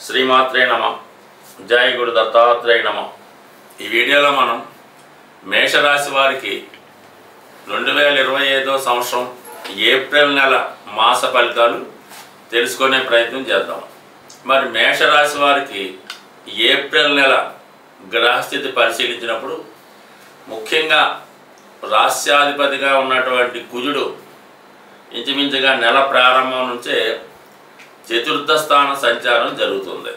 శ్రీమాత్రే నమ. జై గురు దత్తాత్రేయ నమ. ఈ వీడియోలో మనం మేషరాశి వారికి 2025 సంవత్సరం ఏప్రిల్ నెల మాస ఫలితాలు తెలుసుకునే ప్రయత్నం చేద్దాం. మరి మేషరాశి వారికి ఏప్రిల్ నెల గ్రహస్థితి పరిశీలించినప్పుడు ముఖ్యంగా రాస్యాధిపతిగా ఉన్నటువంటి కుజుడు ఇంచుమించుగా నెల ప్రారంభం నుంచే చతుర్థ స్థాన సంచారం జరుగుతుంది.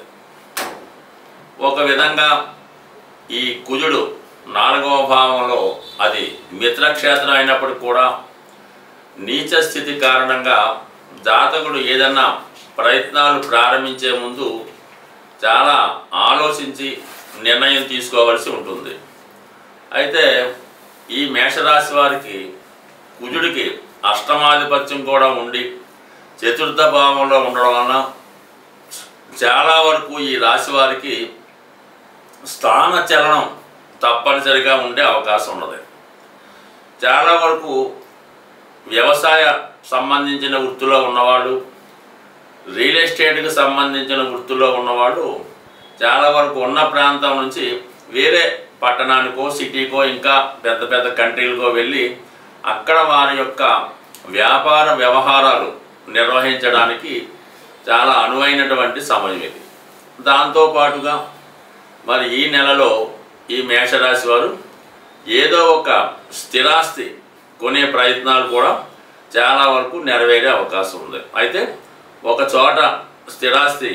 ఒక విధంగా ఈ కుజుడు 4వ భావంలో అది మిత్రక్షేత్రం అయినప్పటికీ కూడా నీచ స్థితి కారణంగా జాతకుడు ఏదన్నా ప్రయత్నాలు ప్రారంభించే ముందు చాలా ఆలోచించి నిర్ణయం తీసుకోవాల్సి ఉంటుంది. అయితే ఈ మేషరాశి వారికి కుజుడికి అష్టమాధిపత్యం కూడా ఉండి చతుర్థ భావంలో ఉండడం వలన చాలా వరకు ఈ రాశి వారికి స్థాన చలనం తప్పనిసరిగా ఉండే అవకాశం ఉన్నది. చాలా వరకు వ్యవసాయ సంబంధించిన వృత్తిలో ఉన్నవాళ్ళు, రియల్ ఎస్టేట్కి సంబంధించిన వృత్తిలో ఉన్నవాళ్ళు చాలా వరకు ఉన్న ప్రాంతం నుంచి వేరే పట్టణానికో సిటీకో ఇంకా పెద్ద పెద్ద కంట్రీలకో వెళ్ళి అక్కడ వారి యొక్క వ్యాపార వ్యవహారాలు నిర్వహించడానికి చాలా అనువైనటువంటి సమయం ఇది. దాంతోపాటుగా మరి ఈ నెలలో ఈ మేషరాశి వారు ఏదో ఒక స్థిరాస్తి కొనే ప్రయత్నాలు కూడా చాలా వరకు నెరవేరే అవకాశం ఉంది. అయితే ఒక చోట స్థిరాస్తి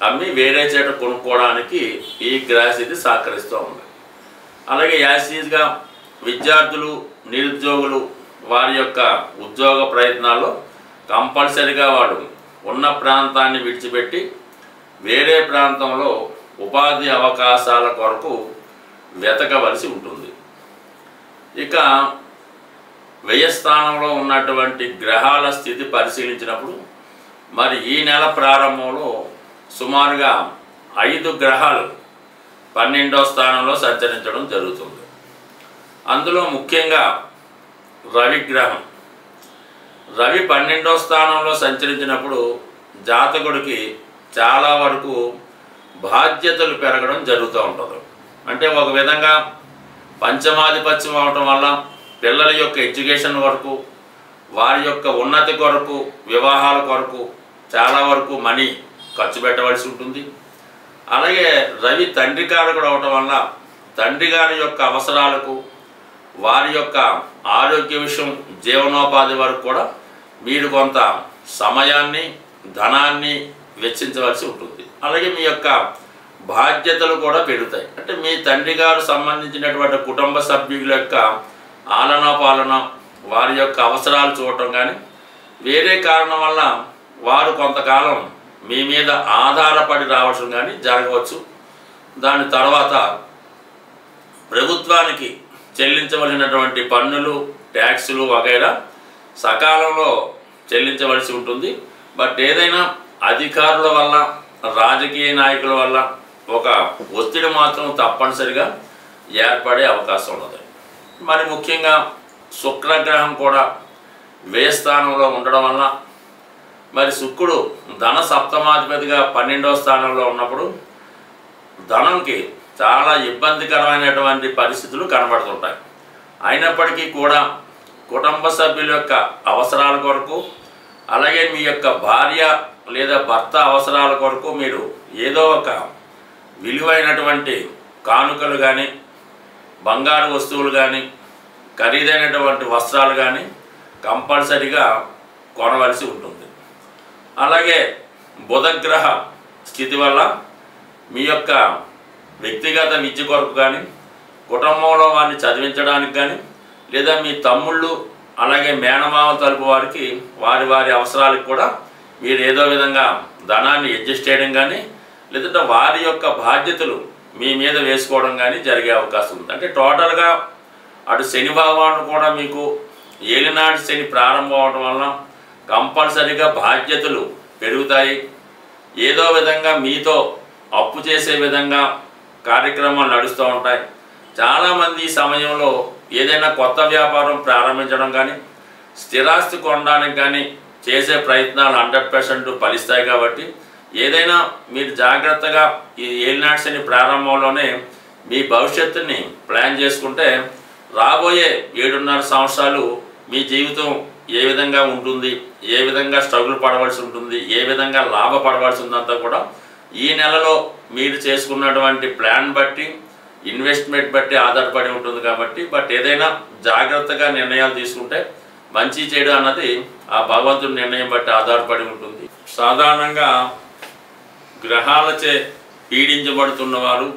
అమ్మి వేరే చోట కొనుక్కోవడానికి ఈ గ్రహస్థితి సహకరిస్తూ ఉంది. అలాగే యాసిడ్గా విద్యార్థులు, నిరుద్యోగులు వారి యొక్క ఉద్యోగ ప్రయత్నాల్లో కంపల్సరిగా వాడు ఉన్న ప్రాంతాన్ని విడిచిపెట్టి వేరే ప్రాంతంలో ఉపాధి అవకాశాల కొరకు వెతకవలసి ఉంటుంది. ఇక వ్యయస్థానంలో ఉన్నటువంటి గ్రహాల స్థితి పరిశీలించినప్పుడు మరి ఈ నెల ప్రారంభంలో సుమారుగా 5 గ్రహాలు 12వ స్థానంలో సంచరించడం జరుగుతుంది. అందులో ముఖ్యంగా రవి 12వ స్థానంలో సంచరించినప్పుడు జాతకుడికి చాలా వరకు బాధ్యతలు పెరగడం జరుగుతూ ఉంటుంది. అంటే ఒక విధంగా పంచమాధిపత్యం అవటం వల్ల పిల్లల యొక్క ఎడ్యుకేషన్ వరకు, వారి యొక్క ఉన్నతి కొరకు, వివాహాల కొరకు చాలా వరకు మనీ ఖర్చు పెట్టవలసి ఉంటుంది. అలాగే రవి తండ్రి కారకుడు అవటం వల్ల తండ్రి గారి యొక్క అవసరాలకు, వారి యొక్క ఆరోగ్య విషయం, జీవనోపాధి వరకు కూడా మీరు కొంత సమయాన్ని, ధనాన్ని వెచ్చించవలసి ఉంటుంది. అలాగే మీ యొక్క బాధ్యతలు కూడా పెరుగుతాయి. అంటే మీ తండ్రి గారు సంబంధించినటువంటి కుటుంబ సభ్యుల యొక్క ఆలన పాలన, వారి యొక్క అవసరాలు చూడటం కానీ వేరే కారణం వల్ల వారు కొంతకాలం మీ మీద ఆధారపడి రావడం కానీ జరగవచ్చు. దాని తర్వాత ప్రభుత్వానికి చెల్లించవలసినటువంటి పన్నులు, ట్యాక్సులు వగైరా సకాలంలో చెల్లించవలసి ఉంటుంది. బట్ ఏదైనా అధికారుల వల్ల, రాజకీయ నాయకుల వల్ల ఒక ఒత్తిడి మాత్రం తప్పనిసరిగా ఏర్పడే అవకాశం ఉన్నది. మరి ముఖ్యంగా శుక్రగ్రహం కూడా వ్యయస్థానంలో ఉండడం వల్ల మరి శుక్రుడు ధన సప్తమాధిపతిగా 12వ స్థానంలో ఉన్నప్పుడు ధనంకి చాలా ఇబ్బందికరమైనటువంటి పరిస్థితులు కనబడుతుంటాయి. అయినప్పటికీ కూడా కుటుంబ సభ్యుల యొక్క అవసరాల కొరకు, అలాగే మీ యొక్క భార్య లేదా భర్త అవసరాల కొరకు మీరు ఏదో ఒక విలువైనటువంటి కానుకలు కానీ, బంగారు వస్తువులు కానీ, ఖరీదైనటువంటి వస్త్రాలు కానీ కంపల్సరిగా కొనవలసి ఉంటుంది. అలాగే బుధగ్రహ స్థితి వల్ల మీ యొక్క వ్యక్తిగత విద్య కొరకు కానీ, కుటుంబంలో వారిని చదివించడానికి కానీ, లేదా మీ తమ్ముళ్ళు అలాగే మేనమామ తరపు వారికి వారి వారి అవసరాలకు కూడా మీరు ఏదో విధంగా ధనాన్ని అడ్జస్ట్ చేయడం కానీ, లేదంటే వారి యొక్క బాధ్యతలు మీ మీద వేసుకోవడం కానీ జరిగే అవకాశం ఉంది. అంటే టోటల్గా అటు శని భగవానుడు కూడా మీకు ఏలినాటి శని ప్రారంభం అవడం వలన కంపల్సరిగా బాధ్యతలు పెరుగుతాయి. ఏదో విధంగా మీతో అప్పు చేసే విధంగా కార్యక్రమాలు నడుస్తూ ఉంటాయి. చాలామంది ఈ సమయంలో ఏదైనా కొత్త వ్యాపారం ప్రారంభించడం కానీ, స్థిరాస్తి కొనడానికి కానీ చేసే ప్రయత్నాలు 100% ఫలిస్తాయి. కాబట్టి ఏదైనా మీరు జాగ్రత్తగా ఈ ఏలినాటి శని ప్రారంభంలోనే మీ భవిష్యత్తుని ప్లాన్ చేసుకుంటే రాబోయే 7.5 సంవత్సరాలు మీ జీవితం ఏ విధంగా ఉంటుంది, ఏ విధంగా స్ట్రగుల్ పడవలసి ఉంటుంది, ఏ విధంగా లాభపడవలసి ఉందంతా కూడా ఈ నెలలో మీరు చేసుకున్నటువంటి ప్లాన్ బట్టి, ఇన్వెస్ట్మెంట్ బట్టి ఆధారపడి ఉంటుంది కాబట్టి ఏదైనా జాగ్రత్తగా నిర్ణయాలు తీసుకుంటే మంచి చెడు అన్నది ఆ భగవంతుడి నిర్ణయం బట్టి ఆధారపడి ఉంటుంది. సాధారణంగా గ్రహాలచే పీడించబడుతున్నవారు,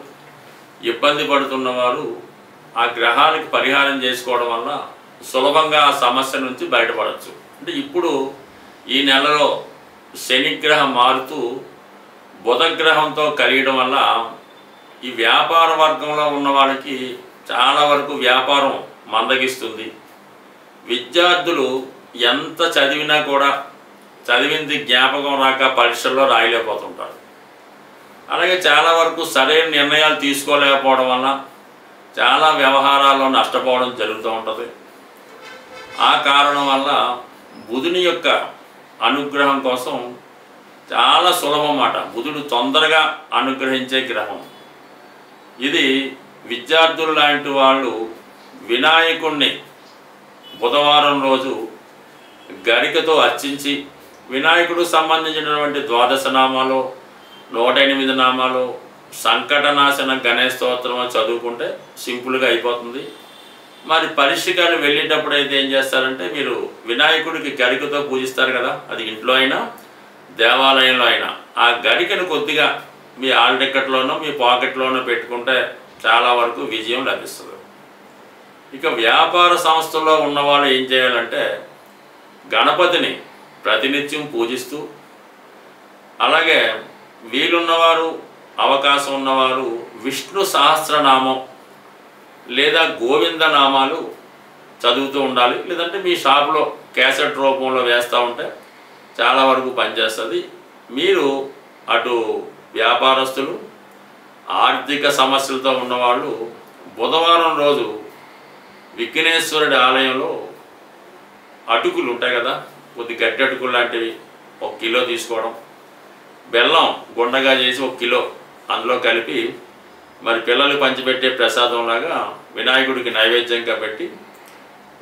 ఇబ్బంది పడుతున్నవారు ఆ గ్రహాలకు పరిహారం చేసుకోవడం వల్ల సులభంగా ఆ సమస్య నుంచి బయటపడవచ్చు. అంటే ఇప్పుడు ఈ నెలలో శనిగ్రహం మారుతూ బుధగ్రహంతో కలియడం వల్ల ఈ వ్యాపార వర్గంలో ఉన్న వాళ్ళకి చాలా వరకు వ్యాపారం మందగిస్తుంది. విద్యార్థులు ఎంత చదివినా కూడా చదివింది జ్ఞాపకం రాక పరీక్షల్లో రాయలేకపోతుంటారు. అలాగే చాలా వరకు సరైన నిర్ణయాలు తీసుకోలేకపోవడం వల్ల చాలా వ్యవహారాల్లో నష్టపోవడం జరుగుతూ ఉంటుంది. ఆ కారణం వల్ల బుధుని యొక్క అనుగ్రహం కోసం చాలా సులభం అన్నమాట. బుధుడు తొందరగా అనుగ్రహించే గ్రహం ఇది. విద్యార్థులు లాంటి వాళ్ళు వినాయకుడిని బుధవారం రోజు గరికతో అర్చించి వినాయకుడు సంబంధించినటువంటి 12 నామాలు, 108 నామాలు, సంకటనాశన గణేష్ స్తోత్రం చదువుకుంటే సింపుల్గా అయిపోతుంది. మరి పరీక్షకాలు వెళ్ళేటప్పుడు అయితే ఏం చేస్తారంటే, మీరు వినాయకుడికి గరికతో పూజిస్తారు కదా, అది ఇంట్లో అయినా దేవాలయంలో అయినా ఆ గరికను కొద్దిగా మీ హాల్ టికెట్లోనో మీ పాకెట్లోనో పెట్టుకుంటే చాలా వరకు విజయం లభిస్తుంది. ఇక వ్యాపార సంస్థల్లో ఉన్నవాళ్ళు ఏం చేయాలంటే, గణపతిని ప్రతినిత్యం పూజిస్తూ, అలాగే వీలున్నవారు అవకాశం ఉన్నవారు విష్ణు సహస్రనామం లేదా గోవింద నామాలు చదువుతూ ఉండాలి. లేదంటే మీ షాప్లో క్యాసెట్ రూపంలో వేస్తూ ఉంటే చాలా వరకు పనిచేస్తుంది. మీరు అటు వ్యాపారస్తులు, ఆర్థిక సమస్యలతో ఉన్నవాళ్ళు బుధవారం రోజు విఘ్నేశ్వరుడి ఆలయంలో అటుకులు ఉంటాయి కదా, కొద్ది గట్టి అటుకులు లాంటివి 1 కిలో తీసుకోవడం, బెల్లం గుండగా చేసి 1 కిలో అందులో కలిపి మరి పిల్లలు పంచిపెట్టే ప్రసాదంలాగా వినాయకుడికి నైవేద్యంగా పెట్టి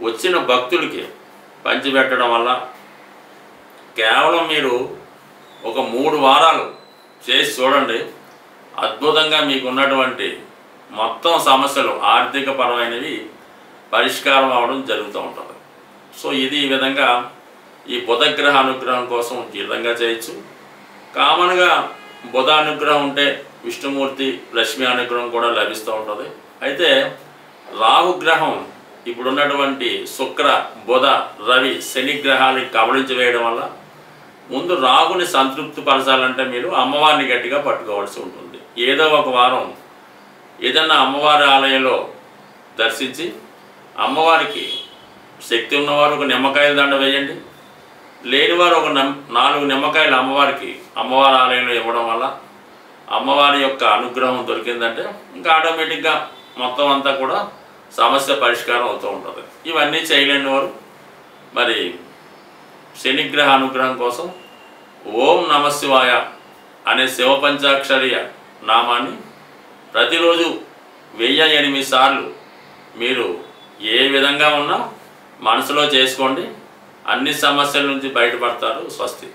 వచ్చిన భక్తులకి పంచిపెట్టడం వల్ల కేవలం మీరు ఒక 3 వారాలు చేసి చూడండి, అద్భుతంగా మీకు ఉన్నటువంటి మొత్తం సమస్యలు ఆర్థిక పరమైనవి పరిష్కారం అవడం జరుగుతూ ఉంటుంది. సో ఇది ఈ విధంగా ఈ బుధగ్రహ అనుగ్రహం కోసం ఈ విధంగా చేయొచ్చు. కామన్గా బుధ అనుగ్రహం ఉంటే విష్ణుమూర్తి, లక్ష్మీ అనుగ్రహం కూడా లభిస్తూ ఉంటుంది. అయితే రాహుగ్రహం ఇప్పుడున్నటువంటి శుక్ర, బుధ, రవి, శని గ్రహాలని కబళించి వేయడం వల్ల ముందు రాహుని సంతృప్తి పరచాలంటే మీరు అమ్మవారిని గట్టిగా పట్టుకోవాల్సి ఉంటుంది. ఏదో ఒక వారం ఏదన్నా అమ్మవారి ఆలయంలో దర్శించి అమ్మవారికి శక్తి ఉన్నవారు ఒక నిమ్మకాయల దండ వేయండి, లేనివారు ఒక 4 నిమ్మకాయలు అమ్మవారి ఆలయంలో ఇవ్వడం వల్ల అమ్మవారి యొక్క అనుగ్రహం దొరికిందంటే ఇంకా ఆటోమేటిక్గా మొత్తం అంతా కూడా సమస్య పరిష్కారం అవుతూ ఉంటుంది. ఇవన్నీ చేయలేని వారు మరి శనిగ్రహ అనుగ్రహం కోసం ఓం నమశివాయ అనే శివపంచాక్షరీయ నామాన్ని ప్రతిరోజు 1008 సార్లు మీరు ఏ విధంగా ఉన్నా మనసులో చేసుకోండి. అన్ని సమస్యల నుంచి బయటపడతారు. స్వస్తి.